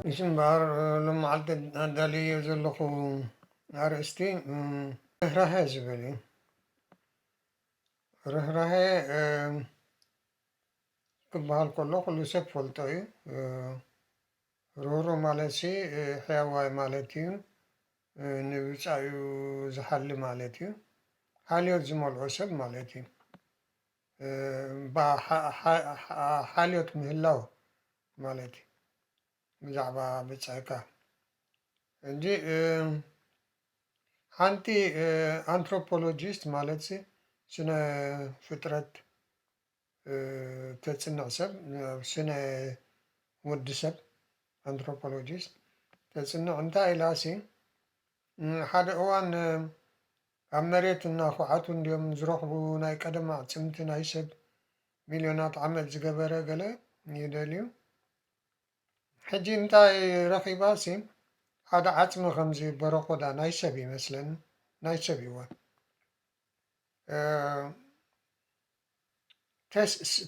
اسم بار لما عدت دالي زلخو أرستي رهرهة زبالي رهرهة كبال كله سب فلتوي رورو مالتي حيواي مالتي نبيتايو زحل مالتي حاليوت زمال عسب مالتي با حاليوت مهلاو مالتي بزعبا بتسايكا እንጂ ሓንቲ አንትሮፖሎጂስት ማለት ስነ ፍጥረት ተፅንዕ ሰብ ስነ ወዲ ሰብ አንትሮፖሎጂስት ተፅንዕ እንታይ ኢላ ሓደ እዋን ኣብ መሬት እናኳዓቱ እንዲኦም ዝረኽቡ ናይ ቀደም ኣዕፅምቲ ናይ ሰብ ሚልዮናት ዓመት ዝገበረ ገለ ይደልዩ ሕጂ እንታይ ረኺባ ሓደ ዓፅሚ ከምዚ በረኮዳ ናይ ሰብ ይመስለኒ ናይ ሰብ ይወን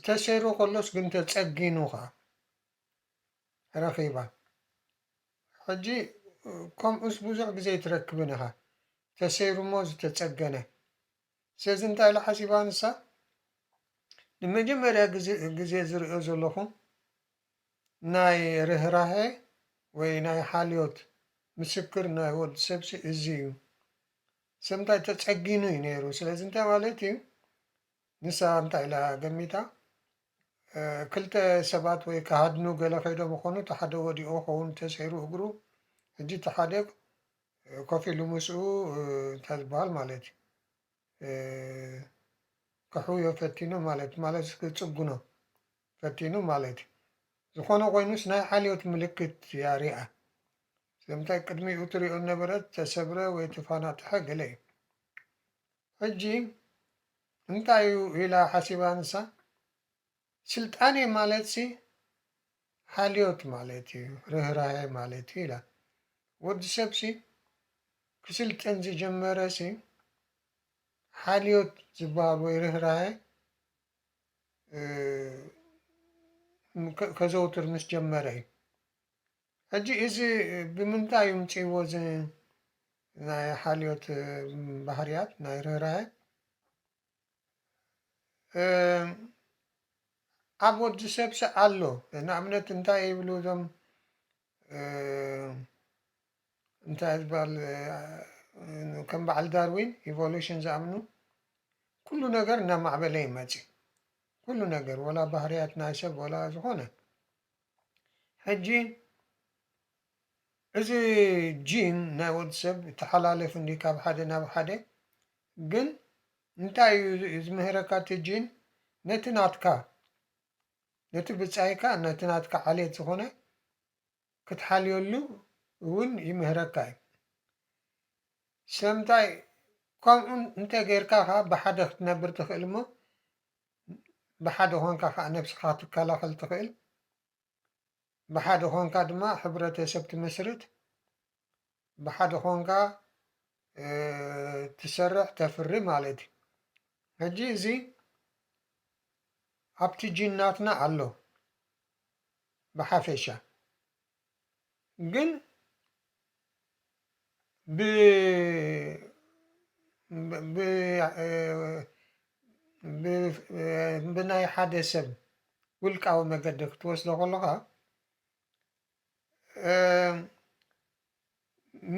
ተሰይሩ ከሎስ ግን ተፀጊኑ ኸ ረኺባ ሕጂ ከምኡስ ብዙሕ ግዜ ትረክብን ኢኻ ተሰይሩ ሞ ዝተፀገነ ስለዚ እንታይ ኢላ ሓሲባ ንሳ ንመጀመርያ ግዜ ዝሪኦ ዘለኹ ናይ ርህራሄ ወይ ናይ ሓልዮት ምስክር ናይ ወዲ ሰብ እዚ እዩ ሰብ እንታይ ተፀጊኑ እዩ ነይሩ ስለዚ እንታይ ማለት እዩ ንሳ እንታይ ኢላ ገሚታ ክልተ ሰባት ወይ ካሃድኑ ገለ ከይዶም ይኾኑ እቲ ሓደ ወዲቑ ኸውን ተሰይሩ እግሩ ሕጂ እቲ ሓደ ኮፍ ኢሉ ምስኡ እንታይ ዝበሃል ማለት እዩ ክሕውዮ ፈቲኑ ማለት ክፅጉኖ ፈቲኑ ማለት እዩ ዝኾነ ኮይኑስ ናይ ሓልዮት ምልክት እያ ሪኣ ስለምንታይ ቅድሚኡ ትሪኦ ነበረት ተሰብረ ወይ ተፈናጥሐ ገለ እዩ ሕጂ እንታይ እዩ ኢላ ሓሲባ ንሳ ስልጣነ ማለት ሓልዮት ማለት እዩ ርህራሄ ማለት እዩ ኢላ ወዲ ሰብ ክስልጠን ዝጀመረ ሓልዮት ዝበሃል ወይ ርህራሄ ከዘውትር ምስ ጀመረ እዩ ሕጂ እዚ ብምንታይ እዩ ምፅይዎ እዚ ናይ ሓልዮት ባህርያት ናይ ርህራሄ ኣብ ወዲ ሰብ ኣሎ ንኣብነት እንታይ ይብሉ እዞም እንታይ ዝበሃል ከም በዓል ዳርዊን ኢቮሉሽን ዝኣምኑ ኩሉ ነገር እናማዕበለ ይመፅ ኩሉ ነገር ወላ ባህርያት ናይ ሰብ ወላ ዝኾነ ሕጂ እዚ ጂን ናይ ወዲ ሰብ ተሓላለፍ እንዲ ካብ ሓደ ናብ ሓደ ግን እንታይ እዩ ዝምህረካ እቲ ጂን ነቲ ናትካ ነቲ ብፃይካ ነቲ ናትካ ዓልየት ዝኾነ ክትሓልየሉ እውን ይምህረካ እዩ ስለምንታይ ከምኡ እንተጌርካ ኸ ብሓደ ክትነብር ትኽእል እሞ ብሓደ ኮንካ ከዓ ነብስካ ክትከላኸል ትኽእል ብሓደ ኮንካ ድማ ሕብረተሰብ ትምስርት ብሓደ ኮንካ ትሰርሕ ተፍሪ ማለት እዩ ሕጂ እዚ ኣብቲ ጂናትና ኣሎ ብሓፈሻ ግን ብናይ ሓደ ሰብ ውልቃዊ መገዲ ክትወስዶ ከለካ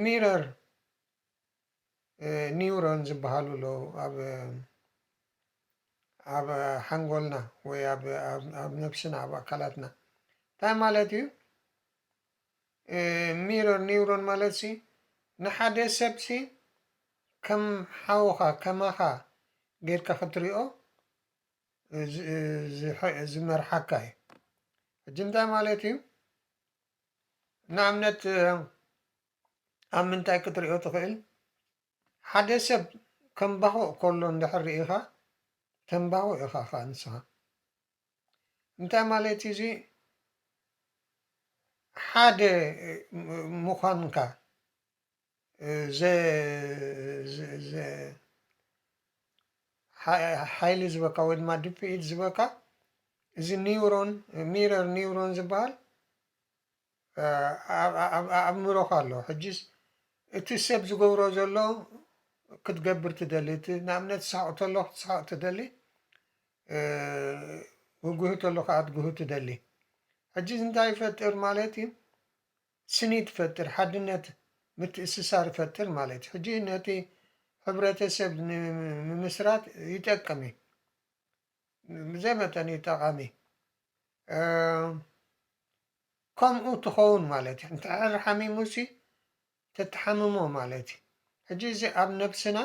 ሚረር ኒውሮን ዝበሃሉ ኣለዉ ኣብ ሓንጎልና ወይ ኣብ ነብስና ኣብ ኣካላትና እንታይ ማለት እዩ ሚረር ኒውሮን ማለት ንሓደ ሰብ ከም ሓውካ ከማኻ ጌርካ ክትሪኦ ዝመርሓካ እዩ ሕጂ እንታይ ማለት እዩ ንኣብነት ኣብ ምንታይ ክትሪኦ ትኽእል ሓደ ሰብ ከምባኽእ ከሎ እንድሕር ሪኢኻ ተንባኽእ ኢኻ ኸ ንስኻ እንታይ ማለት እዩ ሓደ ምዃንካ ሓይሊ ዝበካ ወይ ድማ ድፍኢት ዝበካ እዚ ኒውሮን ሚረር ኒውሮን ዝበሃል ኣብ ኣእምሮኻ ኣሎ ሕጂስ እቲ ሰብ ዝገብሮ ዘሎ ክትገብር ትደሊ እቲ ንኣብነት ትስሕቕ ተሎ ክትስሕቕ ትደሊ ውግህ ተሎ ከዓ ትግህ ትደሊ ሕጂስ እንታይ ይፈጥር ማለት እዩ ስኒት ይፈጥር ሓድነት ምትእስሳር ይፈጥር ማለት እዩ ሕጂ ነቲ ሕብረተሰብ ንምስራት ይጠቅም እዩ ብዘይ መጠን እዩ ጠቓሚ ከምኡ ትኸውን ማለት እዩ እንተሕር ሓሚሙሲ ተተሓምሞ ማለት እዩ ሕጂ እዚ ኣብ ነብስና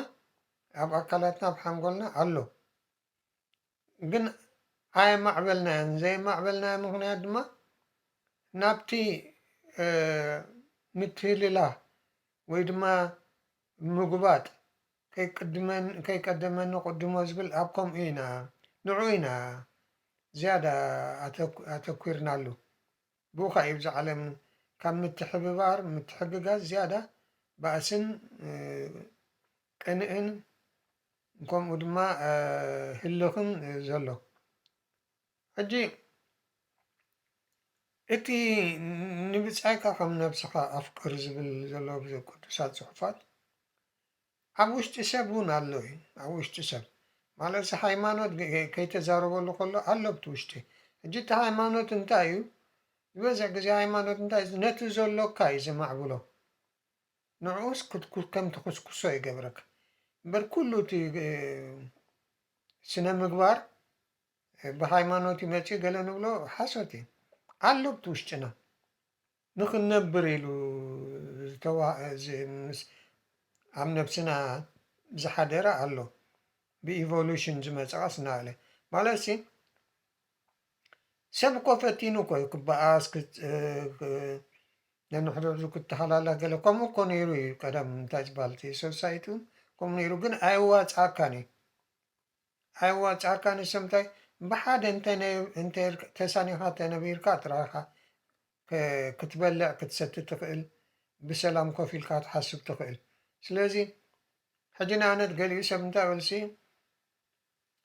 ኣብ ኣካላትና ኣብ ሓንጎልና ኣሎ ግን ኣየማዕበልናዮን ዘየማዕበልናዮ ምክንያት ድማ ናብቲ ምትህልላህ ወይ ድማ ምግባጥ ከይቀደመኒ ቅድሞ ዝብል ኣብ ከምኡ ኢና ንዑ ኢና ዝያዳ ኣተኲርናሉ ብኡ ከዓ እዩ ብዚ ዓለም ካብ ምትሕብባር ምትሕግጋዝ ዝያዳ ባእስን ቅንእን ከምኡ ድማ ህልኽን ዘሎ ሕጂ እቲ ንብፃይካ ከም ነብስኻ ኣፍቅር ዝብል ዘሎ ቅዱሳት ፅሑፋት ኣብ ውሽጢ ሰብ እውን ኣሎ እዩ ኣብ ውሽጢ ሰብ ማለት ሃይማኖት ከይተዛረበሉ ከሎ ኣሎ ብቲ ውሽጢ ሕጂ እቲ ሃይማኖት እንታይ እዩ ዝበዝሕ ግዜ ሃይማኖት እንታይ እዩ ነቲ ዘሎካ እዩ ዘማዕብሎ ንዑስ ከም ትኩስኩሶ ይገብረካ እምበር ኩሉ እቲ ስነ ምግባር ብሃይማኖት ይመፂ ገለ ንብሎ ሓሶት እዩ ኣሎ ብቲ ውሽጢና ንክንነብር ኢሉ ኣብ ነብስና ዝሓደረ ኣሎ ብኢቮሉሽን ዝመፀ ቀስ እናበለ ማለት ሰብ እኮ ፈቲኑ እኮ እዩ ክበኣስ ነንሕድሕዱ ክትተሓላላፍ ገለ ከምኡ እኮ ነይሩ እዩ ቀደም እንታይ ዝበሃል እቲ ሶሳይቲ እውን ከምኡ ነይሩ ግን ኣይዋፃእካን እዩ ኣይዋፃእካን ሰብ እንታይ ብሓደ እንተይ ተሳኒኻ ተነቢርካ ጥራይኻ ክትበልዕ ክትሰቲ ትኽእል ብሰላም ኮፍ ኢልካ ትሓስብ ትኽእል ስለዚ ሕጂ ንኣብነት ገሊኡ ሰብ እንታይ በልሲ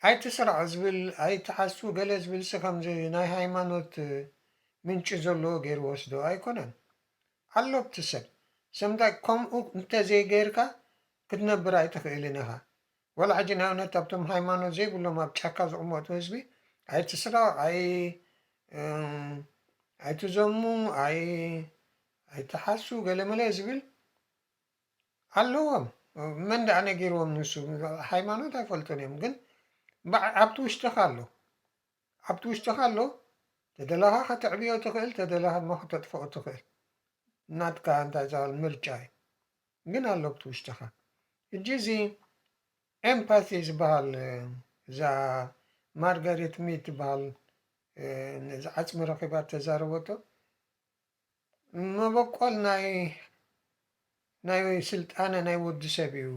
ኣይትስራዕ ዝብል ኣይትሓሱ ገለ ዝብልሲ ከምዚ ናይ ሃይማኖት ምንጪ ዘለዎ ገይሩ ወስዶ ኣይኮነን ኣሎ ብቲ ሰብ እንታይ ከምኡ እንተዘይገይርካ ክትነብር ኣይትኽእልን ኢኻ ወላ ሕጂ ንኣብነት ኣብቶም ሃይማኖት ዘይብሎም ኣብ ጫካ ዝቕመጡ ህዝቢ ኣይትስራቕ ኣይትዘሙ ኣይትሓሱ ገለመለ ዝብል ኣለዎም መን ዳኣ ነጊርዎም ንሱ ሃይማኖት ኣይፈልጡን እዮም ግን ኣብቲ ውሽጢኻ ኣሎ ኣብቲ ውሽጢኻ ኣሎ ተደላኻ ከተዕብዮ ትኽእል ተደላኻ ድማ ክተጥፍኦ ትኽእል ናትካ እንታይ ዝበሃል ምርጫ እዩ ግን ኣሎ ብቲ ውሽጢኻ ሕጂ እዚ ኤምፓቲ ዝበሃል እዛ ማርጋሬት ሚድ ትበሃል ነዚ ዓፅሚ ረኺባ ተዛረበቶ መበቆል ናይ ስልጣነ ናይ ወዲ ሰብ እዩ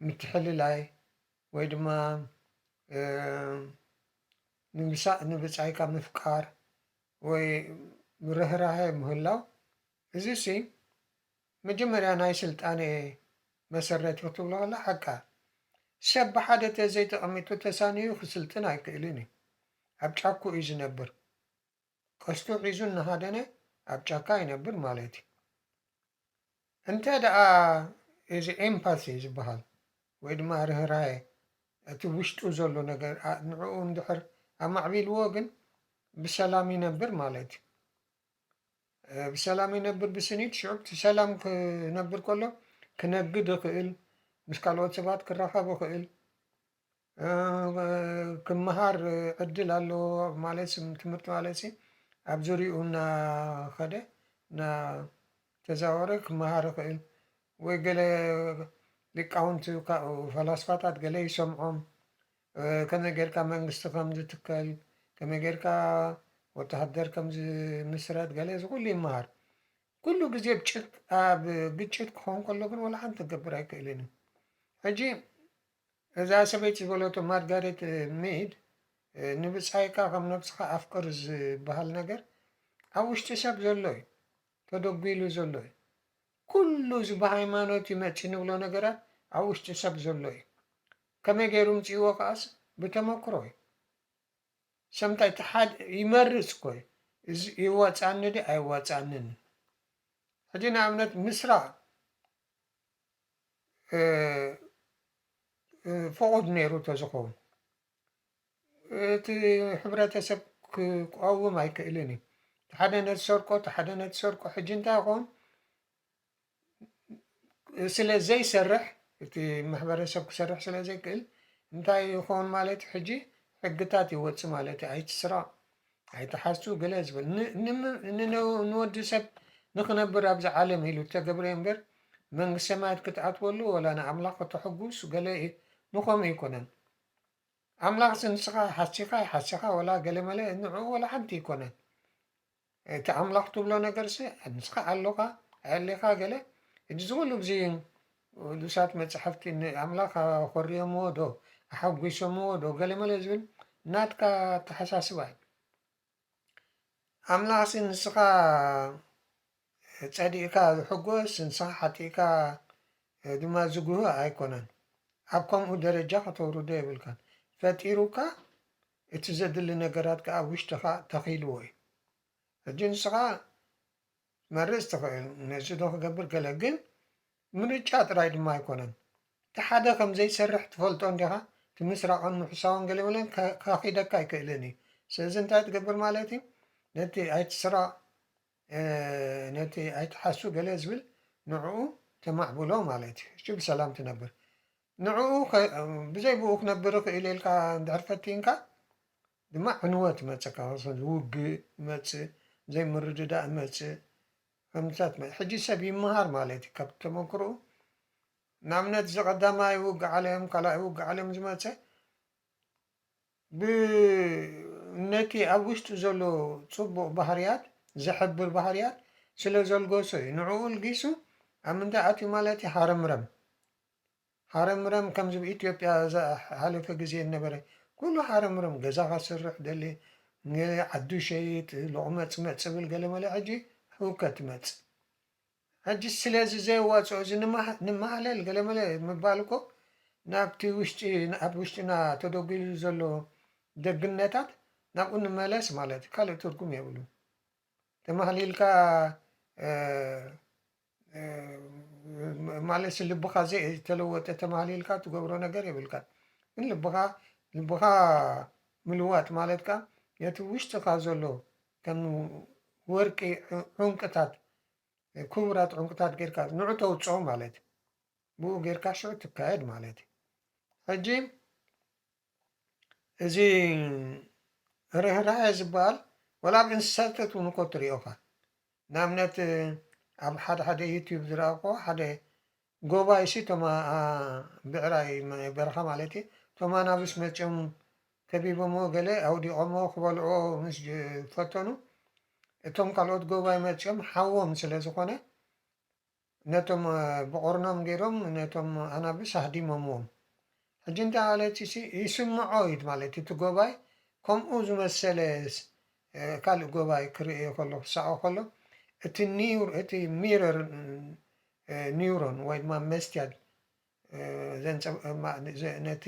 ምትሕልላይ ወይ ድማ ንብፃይካ ምፍቃር ወይ ርህራሄ ምህላው እዚ ሲ መጀመርያ ናይ ስልጣነ መሰረት ክትብሎ ከላ ሓቃ ሰብ ብሓደ ተዘይተቐሚጡ ተሳንዩ ክስልጥን ኣይክእልን እዩ ኣብ ጫኩ እዩ ዝነብር ቀስቱ ሒዙ እናሃደነ ኣብ ጫካ ይነብር ማለት እዩ እንተ ደኣ እዚ ኤምፓቲ ዝበሃል ወይ ድማ ርህራሄ እቲ ውሽጡ ዘሎ ነገር ንዕኡ እንድሕር ኣማዕቢልዎ ግን ብሰላም ይነብር ማለት እዩ ብሰላም ይነብር ብስኒት ሽዑ እቲ ሰላም ክነብር ከሎ ክነግድ ይኽእል ምስ ካልኦት ሰባት ክራኸብ ይኽእል ክመሃር ዕድል ኣለዎ ማለት ትምህርቲ ማለት ኣብ ዙርይኡ እናኸደ እናተዛወረ ክመሃር ይኽእል ወይ ገለ ሊቃውንቲ ፈላስፋታት ገለ ይሰምዖም ከመይ ጌርካ መንግስቲ ከም ዝትከል ከመይ ጌርካ ወተሃደር ከም ዝምስረት ገለ እዚ ኩሉ ይመሃር ኩሉ ግዜ ኣብ ግጭት ክኸውን ከሎ ግን ወላ ሓንቲ ክገብር ኣይክእልን እዩ ሕጂ እዛ ሰበይቲ ዝበለቶ ማርጋሬት ሚድ ንብፃይካ ከም ነብስኻ ኣፍቅር ዝበሃል ነገር ኣብ ውሽጢ ሰብ ዘሎ እዩ ተደጒሉ ዘሎ እዩ ኩሉ እዚ ብሃይማኖት ይመፂ ንብሎ ነገራት ኣብ ውሽጢ ሰብ ዘሎ እዩ ከመይ ገይሩ ምፅይዎ ከዓስ ብተመክሮ እዩ ሰምታይ ይመርፅ ኮይ እዚ ይዋፃእኒ ዲ ኣይዋፃእንን ሕጂ ንኣብነት ምስራቅ ፍቑድ ነይሩ ተዝኸውን እቲ ሕብረተሰብ ክቃወም ኣይክእልን እዩ። ሓደ ነቲ ሰርቆ እቲ ሓደ ነቲ ሰርቆ ሕጂ እንታይ ይኸውን ስለ ዘይሰርሕ እቲ ማሕበረሰብ ክሰርሕ ስለ ዘይክእል እንታይ ይኸውን ማለት እዩ ሕጂ ሕግታት ይወፅእ ማለት እዩ። ኣይትስራቅ ኣይትሓሱ ገለ ዝብል ንወዲ ሰብ ንክነብር ኣብዚ ዓለም ኢሉ ተገብረ እምበር መንግስቲ ሰማያት ክትኣትወሉ ወላ ንኣምላኽ ክትሕጉስ ገለ ንኸምኡ ኣይኮነን። ኣምላኽ ንስኻ ሓሲኻ ይሓስኻ ወላ ገለ መለ ንዕኡ ወላ ሓንቲ ይኮነን። እቲ ኣምላኽ ትብሎ ነገርሲ ንስኻ ኣለኻ ኣየሌኻ ገለ እዚ ዝኩሉ ብዚ ቅዱሳት መፅሓፍቲ ኣምላኽ ኣኾርዮምዎ ዶ ኣሓጒሶምዎ ዶ ገለ መለ ዝብል ናትካ ኣተሓሳስባ እዩ። ኣምላኽ ንስኻ ፀዲቕካ ዝሕጎስ ንስኻ ሓጢእካ ድማ ዝጉህእ ኣይኮነን። ኣብ ከምኡ ደረጃ ከተውርዶ የብልካን። ፈጢሩካ እቲ ዘድሊ ነገራት ከዓ ኣብ ውሽጥኻ ተኺልዎ እዩ። ሕጂ ንስኻ መርፅ ትኽእል ነዚ ዶ ክገብር ገለ ግን ምርጫ ጥራይ ድማ ኣይኮነን። እቲ ሓደ ከምዘይሰርሕ ትፈልጦ እንዲኻ እቲ ምስራቅን ምሕሳውን ገለ መለን ካኺደካ ኣይክእልን እዩ። ስለዚ እንታይ ትገብር ማለት እዩ ነቲ ኣይትስራቅ ነቲ ኣይትሓሱ ገለ ዝብል ንዕኡ ተማዕብሎ ማለት እዩ። እሺ ብሰላም ትነብር ንዕኡ ብዘይ ብኡ ክነብር ክእል ኢልካ እንድሕር ፈቲንካ ድማ ዕንወት መፀካ ውግእ መፅእ ዘይምርድዳእ መፅእ ከምታት ሕጂ ሰብ ይመሃር ማለት እዩ ካብ ተመክርኡ። ንኣብነት ዝቀዳማይ ውግእ ዓለም ካልኣይ ውግእ ዓለም ዝመፀ ነቲ ኣብ ውሽጡ ዘሎ ፅቡቅ ባህርያት ዘሕብር ባህርያት ስለ ዘልገሶ እዩ። ንዕኡ ልጊሱ ኣብ ምንታይ ኣትዩ ማለት እዩ ሃረምረም ሃረምረም ከምዚ ብኢትዮጵያ ዝሓለፈ ግዜ ነበረ ኩሉ ሃረምረም ገዛ ክስርሕ ደሊ ዓዱ ሸይጥ ልቑመፅ መፅ ብል ገለ መለ ሕጂ ህውከት መፅእ ሕጂ ስለዚ ዘይዋፅኦ እዚ ንማህለል ገለ መለ ምባል እኮ ናብቲ ውሽጢ ኣብ ውሽጢና ተደጊሉ ዘሎ ደግነታት ናብኡ ንመለስ ማለት እዩ። ካልእ ትርጉም የብሉን። ተማህሊልካ ማለት ልብኻ ዘይተለወጠ ተማህሊልካ ትገብሮ ነገር የብልካን። ግን ልብኻ ምልዋጥ ማለት ከዓ ነቲ ውሽጥኻ ዘሎ ከም ወርቂ ዑንቅታት ክቡራት ዑንቅታት ጌርካ ንዑ ተውፅኦ ማለት እዩ። ብኡ ጌርካ ሽዑ ትካየድ ማለት እዩ። ሕጂ እዚ ርህራሄ ዝበሃል ወላ ኣብ እንስሳታት እውን እኮ ትሪኦኻ ንኣብነት ኣብ ሓደ ሓደ ዩቲብ ዝረኣኾ ሓደ ጎባይሲ ቶማ ብዕራይ በረኻ ማለት እዩ ቶም ኣናብስ መፅኦም ከቢቦምዎ ገለ ኣውዲቖምዎ ክበልዕዎ ምስ ፈተኑ እቶም ካልኦት ጎባይ መፅኦም ሓዎም ስለ ዝኾነ ነቶም ብቑርኖም ገይሮም ነቶም ኣናብስ ኣህዲሞምዎም። ሕጂ እንታይ ማለት ይስምዖ እዩ ማለት እቲ ጎባይ ከምኡ ዝመሰለ ካልእ ጎባይ ክርእዮ ከሎ ክሳዖ ከሎ እቲ ሚረር ኒውሮን ወይ ድማ መስትያት ነቲ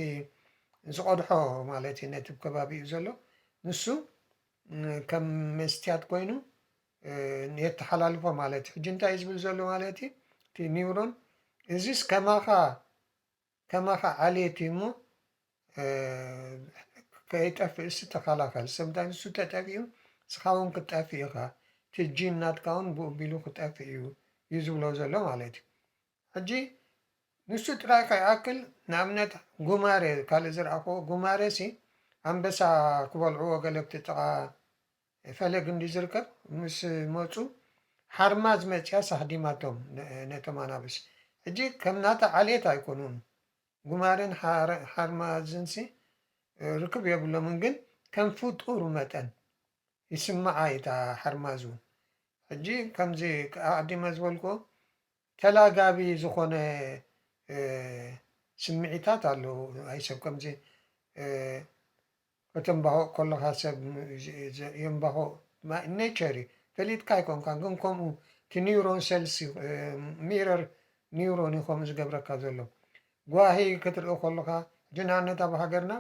ዝቐድሖ ማለት እዩ ነቲ ከባቢኡ ዘሎ ንሱ ከም መስትያት ኮይኑ የተሓላልፎ ማለት እዩ። ሕጂ እንታይ ዝብል ዘሎ ማለት እዩ እቲ ኒውሮን እዚስ ከማኻ ዓልየት እዩ እሞ ከይጠፍእ እሲ ተኸላኸል ሰብ እንታይ ንሱ ተጠፊኡ ንስኻ እውን ክትጠፍእ ኢኻ እቲ ጂን ናትካ እውን ብኡ ኣቢሉ ክጠፍእ እዩ እዩ ዝብሎ ዘሎ ማለት እዩ። ሕጂ ንሱ ጥራይ ከይኣክል ንኣብነት ጉማሬ ካልእ ዝረኣኽዎ ጉማሬ ሲ ኣንበሳ ክበልዕዎ ገለ ኣብቲ ጥቓ ፈለግ እንዲ ዝርከብ ምስ መፁ ሓርማዝ መፅያስ ኣህዲማቶም ነቶም ኣናብስ። ሕጂ ከም ናታ ዓልየት ኣይኮኑን ጉማሬን ሓርማዝንሲ ርክብ የብሎምን ግን ከም ፍጡር መጠን ይስምዓ እታ ሓርማዝ እውን። ሕጂ ከምዚ ኣቅዲመ ዝበልክዎ ተላጋቢ ዝኾነ ስምዒታት ኣለዉ። ኣይ ሰብ ከምዚ ከተንባሆ ከለካ ሰብ የንባሆ ኔቸር እዩ ፈሊጥካ ኣይኮንካን ግን ከምኡ እቲ ኒውሮን ሰልሲ ሚረር ኒውሮን እዩ ከምኡ ዝገብረካ ዘሎ። ጓሂ ክትሪኦ ከለካ ሕጂ ንኣብነት ኣብ ሃገርና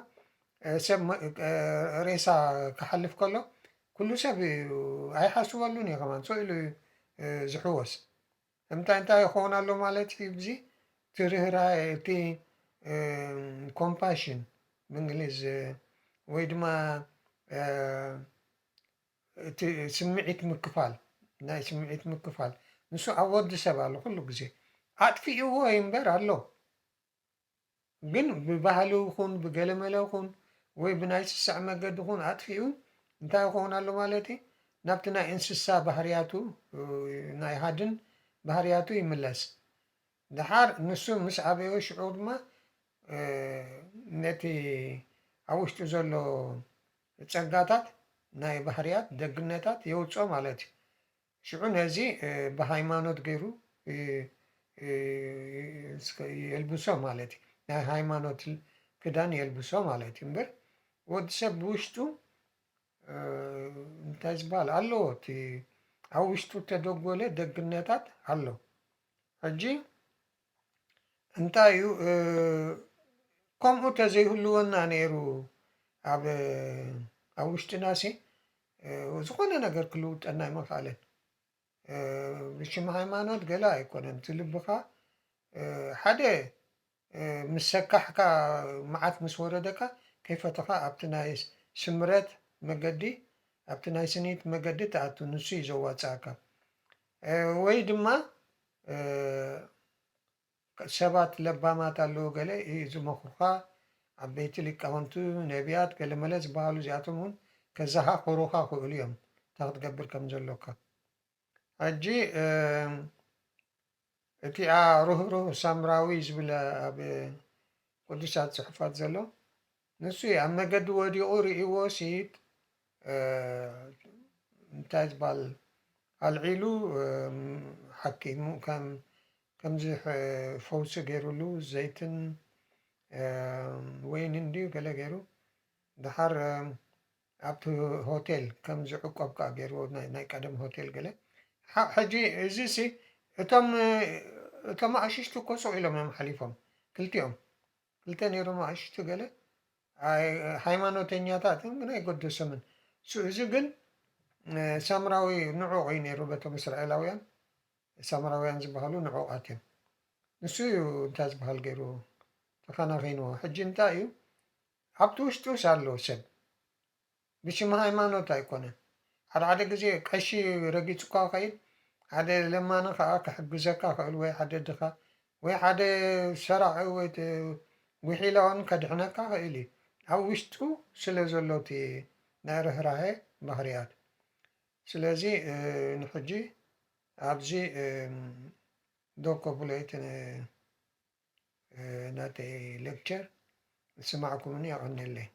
ሰብ ሬሳ ክሓልፍ ከሎ ኩሉ ሰብ ኣይሓስበሉን እዩ ከማን ሰው ኢሉ ዝሕወስ እንታይ ይኸውን ኣሎ ማለት እዩ ብዚ እቲ ርህራሄ እቲ ኮምፓሽን ብእንግሊዝ ወይ ድማ እቲ ስምዒት ምክፋል ናይ ስምዒት ምክፋል ንሱ ኣብ ወዲ ሰብ ኣሎ ኩሉ ግዜ ኣጥፊእዎ እምበር ኣሎ ግን ብባህሊ ይኹን ብገለመለ ይኹን ወይ ብናይ ስሳዕ መገዲ ይኹን ኣጥፊኡ እንታይ ይኸውን ኣሎ ማለት እዩ ናብቲ ናይ እንስሳ ባህርያቱ ናይ ሃድን ባህርያቱ ይምለስ ድሓር ንሱ ምስ ዓበዮ ሽዑ ድማ ነቲ ኣብ ውሽጡ ዘሎ ጸጋታት ናይ ባህርያት ደግነታት የውፅኦ ማለት እዩ ሽዑ ነዚ ብሃይማኖት ገይሩ የልብሶ ማለት እዩ ናይ ሃይማኖት ክዳን የልብሶ ማለት እዩ እምበር ወዲ ሰብ ብውሽጡ እንታይ ዝበሃል ኣለዎ እቲ ኣብ ውሽጡ ተደጎለ ደግነታት ኣሎ ሕጂ እንታይ እዩ ከምኡ ተዘይህልወና ነይሩ ኣብ ውሽጥናሲ ዝኾነ ነገር ክልውጠና ኣይምኽኣለን ብሽም ሃይማኖት ገለ ኣይኮነን እቲ ልብኻ ሓደ ምስ ሰካሕካ መዓት ምስ ወረደካ ከይፈተኻ ኣብቲ ናይ ስምረት መገዲ ኣብቲ ናይ ስኒት መገዲ ተኣቱ ንሱ እዩ ዘዋፅኣካ ወይ ድማ ሰባት ለባማት ኣለዉ ገለ ዝመኽሩኻ ዓበይቲ ሊቃውንቲ ነቢያት ገለ መለ ዝበሃሉ እዚኣቶም እውን ከዘኻኽሩኻ ክእሉ እዮም እንታይ ክትገብር ከም ዘለካ ሕጂ እቲኣ ሩህሩህ ሳምራዊ ዝብል ኣብ ቅዱሳት ፅሑፋት ዘሎ ንሱ ኣብ መገዲ ወዲቑ ርእይዎ ሲት እንታይ ዝበሃል ኣልዒሉ ሓኪሙ ከምዚ ፈውሲ ገይሩሉ ዘይትን ወይኒ እንድዩ ገለ ገይሩ ድሓር ኣብቲ ሆቴል ከም ዝዕቆብ ከዓ ገይርዎ ናይ ቀደም ሆቴል ገለ ሕጂ እዚ ሲ እቶም ኣሽሽቲ ኮስቕ ኢሎም እዮም ሓሊፎም ክልቲኦም ክልተ ነይሮም ኣሽሽቲ ገለ ሃይማኖተኛታት ግን ኣይገደሶምን እዚ ግን ሳምራዊ ንዑቕ እዩ ነይሩ በቶም እስራኤላውያን ሳምራውያን ዝበሃሉ ንዑቓት እዮም ንሱ እዩ እንታይ ዝበሃል ገይሩ ተኸናኺንዎ ሕጂ እንታይ እዩ ኣብቲ ውሽጡስ ኣለዎ ሰብ ብሽም ሃይማኖት ኣይኮነን ሓደ ግዜ ቀሺ ረጊፅኳ ኸይድ ሓደ ለማኒ ከዓ ክሕግዘካ ክእል ወይ ሓደ ድኻ ወይ ሓደ ሰራዒ ወይ ውሒላውን ከድሕነካ ክእል እዩ ኣብ ውሽጡ ስለ ዘሎ እቲ ናይ ርህራሄ ባህርያት ስለዚ ንሕጂ ኣብዚ ዶኮ ብሎይቲ ናተይ ሌክቸር ስማዕኩምኒ ይቐኒለይ